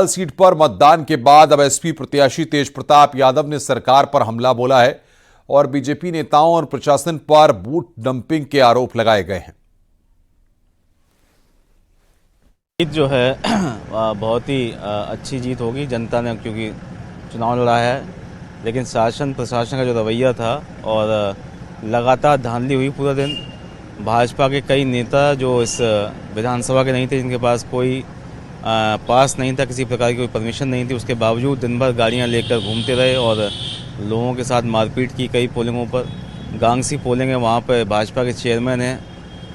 Seat पर मतदान के बाद अब एसपी प्रत्याशी तेज प्रताप यादव ने सरकार पर हमला बोला है और बीजेपी नेताओं और प्रशासन पर बूथ डंपिंग के आरोप लगाए गए हैं। जीत जो है बहुत ही अच्छी जीत होगी जनता ने, क्योंकि चुनाव लड़ा है, लेकिन शासन प्रशासन का जो रवैया था और लगातार धांधली हुई पूरा दिन। भाजपा के कई नेता जो इस विधानसभा के नहीं थे, जिनके पास कोई पास नहीं था, किसी प्रकार की कोई परमिशन नहीं थी, उसके बावजूद दिन भर गाड़ियां लेकर घूमते रहे और लोगों के साथ मारपीट की। कई पोलिंगों पर गांगसी पोलिंग है, वहाँ पर भाजपा के चेयरमैन हैं,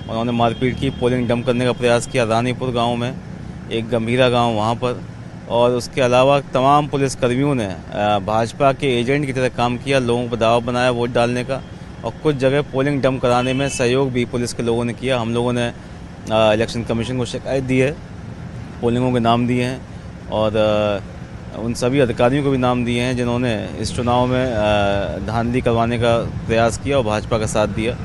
उन्होंने मारपीट की, पोलिंग डंप करने का प्रयास किया। रानीपुर गांव में एक गंभीरा गांव वहाँ पर, और उसके अलावा तमाम पुलिसकर्मियों ने भाजपा के एजेंट की तरह काम किया, लोगों पर दबाव बनाया वोट डालने का, और कुछ जगह पोलिंग डंप कराने में सहयोग भी पुलिस के लोगों ने किया। हम लोगों ने इलेक्शन कमीशन को शिकायत दी है, पोलिंगों के नाम दिए हैं और उन सभी अधिकारियों को भी नाम दिए हैं जिन्होंने इस चुनाव में धांधली करवाने का प्रयास किया और भाजपा का साथ दिया।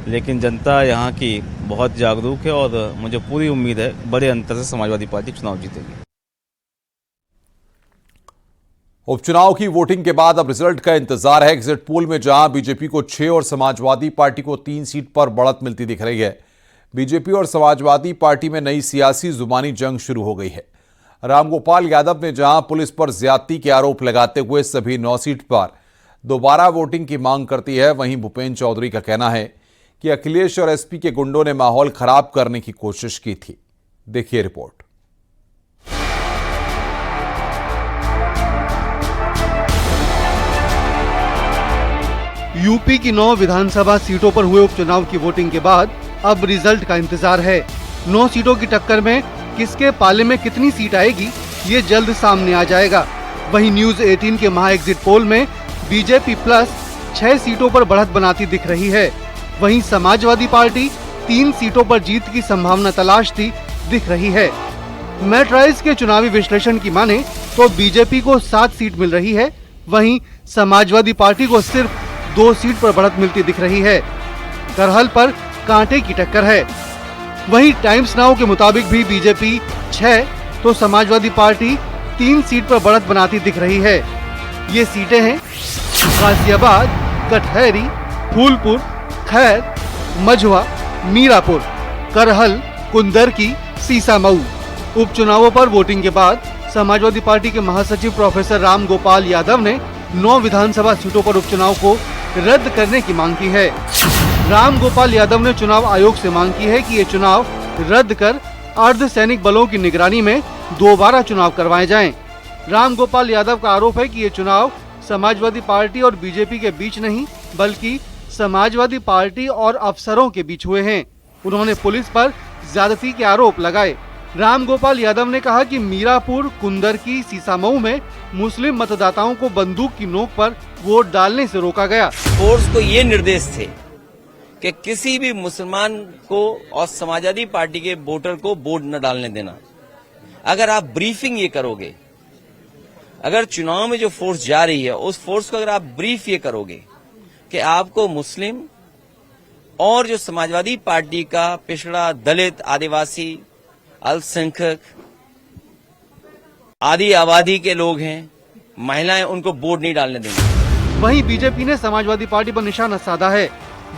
लेकिन जनता यहाँ की बहुत जागरूक है और मुझे पूरी उम्मीद है बड़े अंतर से समाजवादी पार्टी चुनाव जीतेगी। उपचुनाव की वोटिंग के बाद अब रिजल्ट का इंतजार है। एग्जिट पोल में जहां बीजेपी को 6 और समाजवादी पार्टी को 3 सीट पर बढ़त मिलती दिख रही है। बीजेपी और समाजवादी पार्टी में नई सियासी जुबानी जंग शुरू हो गई है। रामगोपाल यादव ने जहां पुलिस पर ज्यादती के आरोप लगाते हुए सभी 9 सीट पर दोबारा वोटिंग की मांग करती है, वहीं भूपेंद्र चौधरी का कहना है कि अखिलेश और एसपी के गुंडों ने माहौल खराब करने की कोशिश की थी। देखिए रिपोर्ट। यूपी की 9 विधानसभा सीटों पर हुए उपचुनाव की वोटिंग के बाद अब रिजल्ट का इंतजार है। 9 सीटों की टक्कर में किसके पाले में कितनी सीट आएगी, ये जल्द सामने आ जाएगा। वहीं न्यूज 18 के महा एग्जिट पोल में बीजेपी प्लस 6 सीटों पर बढ़त बनाती दिख रही है। वहीं समाजवादी पार्टी 3 सीटों पर जीत की संभावना तलाशती दिख रही है। मैट्राइज के चुनावी विश्लेषण की माने तो बीजेपी को 7 सीट मिल रही है, वहीं समाजवादी पार्टी को सिर्फ 2 सीट पर बढ़त मिलती दिख रही है। करहल पर कांटे की टक्कर है। वहीं टाइम्स नाउ के मुताबिक भी बीजेपी 6 तो समाजवादी पार्टी 3 सीट पर बढ़त बनाती दिख रही है। ये सीटें हैं गाजियाबाद, कटहरी, फूलपुर, खैर, मझवा, मीरापुर, करहल, कुंदरकी, सीसामऊ। उपचुनावों पर वोटिंग के बाद समाजवादी पार्टी के महासचिव प्रोफेसर रामगोपाल यादव ने 9 विधानसभा सीटों पर उपचुनाव को रद्द करने की मांग की है। रामगोपाल यादव ने चुनाव आयोग से मांग की है कि ये चुनाव रद्द कर अर्धसैनिक बलों की निगरानी में दोबारा चुनाव करवाए जाएं। रामगोपाल यादव का आरोप है कि ये चुनाव समाजवादी पार्टी और बीजेपी के बीच नहीं, बल्कि समाजवादी पार्टी और अफसरों के बीच हुए हैं। उन्होंने पुलिस पर ज्यादती के आरोप लगाए। रामगोपाल यादव ने कहा कि मीरापुर, कुंदरकी, सीसामऊ में मुस्लिम मतदाताओं को बंदूक की नोक पर वोट डालने से रोका गया। फोर्स को ये निर्देश थे कि किसी भी मुसलमान को और समाजवादी पार्टी के वोटर को वोट न डालने देना। अगर आप ब्रीफिंग ये करोगे, अगर चुनाव में जो फोर्स जा रही है उस फोर्स को अगर आप ब्रीफ ये करोगे कि आपको मुस्लिम और जो समाजवादी पार्टी का पिछड़ा, दलित, आदिवासी, अल्पसंख्यक आदि आबादी के लोग हैं, महिलाएं, उनको वोट नहीं डालने देंगे। वहीं बीजेपी ने समाजवादी पार्टी पर निशाना साधा है।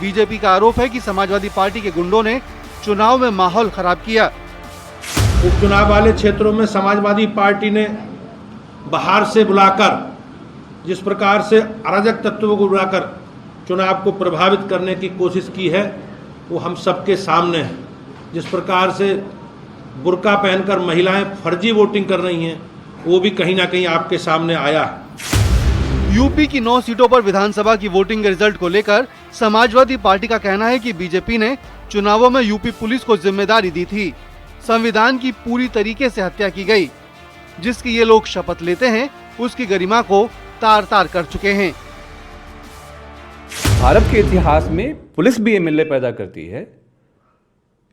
बीजेपी का आरोप है कि समाजवादी पार्टी के गुंडों ने चुनाव में माहौल खराब किया। उपचुनाव वाले क्षेत्रों में समाजवादी पार्टी ने बाहर से बुलाकर, जिस प्रकार से अराजक तत्वों को बुलाकर चुनाव को प्रभावित करने की कोशिश की है, वो हम सबके सामने है। जिस प्रकार से बुर्का पहनकर महिलाएं फर्जी वोटिंग कर रही हैं, वो भी कहीं ना कहीं आपके सामने आया है। यूपी की 9 सीटों पर विधानसभा की वोटिंग के रिजल्ट को लेकर समाजवादी पार्टी का कहना है कि बीजेपी ने चुनावों में यूपी पुलिस को जिम्मेदारी दी थी। संविधान की पूरी तरीके से हत्या की गई। जिसकी ये लोग शपथ लेते हैं, उसकी गरिमा को तार तार कर चुके हैं। भारत के इतिहास में पुलिस भी एमएलए पैदा करती है।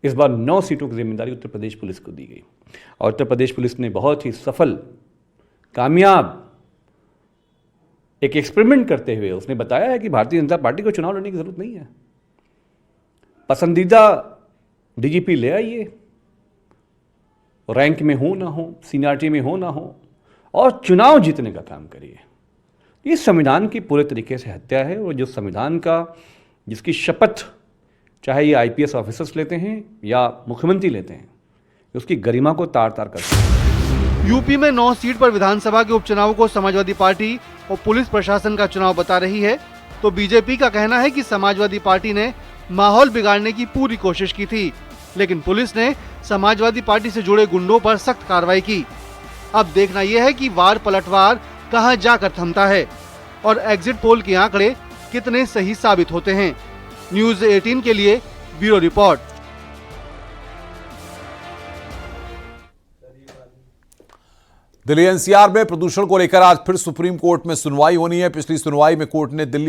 इस बार 9 सीटों की जिम्मेदारी उत्तर प्रदेश पुलिस को दी गई और उत्तर प्रदेश पुलिस ने बहुत ही सफल, कामयाब एक एक्सपेरिमेंट करते हुए उसने बताया है कि भारतीय जनता पार्टी को चुनाव लड़ने की जरूरत नहीं है। पसंदीदा डीजीपी ले आइए, रैंक में हो ना हो, सीनियरिटी में हो ना हो, और चुनाव जीतने का काम करिए। ये संविधान की पूरे तरीके से हत्या है। और जो संविधान का जिसकी शपथ चाहे ये आईपीएस ऑफिसर्स लेते हैं या मुख्यमंत्री लेते हैं, उसकी गरिमा को तार तार करते हैं। यूपी में 9 सीट पर विधानसभा के उपचुनाव को समाजवादी पार्टी और पुलिस प्रशासन का चुनाव बता रही है, तो बीजेपी का कहना है कि समाजवादी पार्टी ने माहौल बिगाड़ने की पूरी कोशिश की थी, लेकिन पुलिस ने समाजवादी पार्टी से जुड़े गुंडों पर सख्त कार्रवाई की। अब देखना यह है कि वार पलटवार कहां जाकर थमता है और एग्जिट पोल के आंकड़े कितने सही साबित होते हैं। न्यूज़ 18 के लिए ब्यूरो रिपोर्ट। दिल्ली एनसीआर में प्रदूषण को लेकर आज फिर सुप्रीम कोर्ट में सुनवाई होनी है। पिछली सुनवाई में कोर्ट ने दिल्ली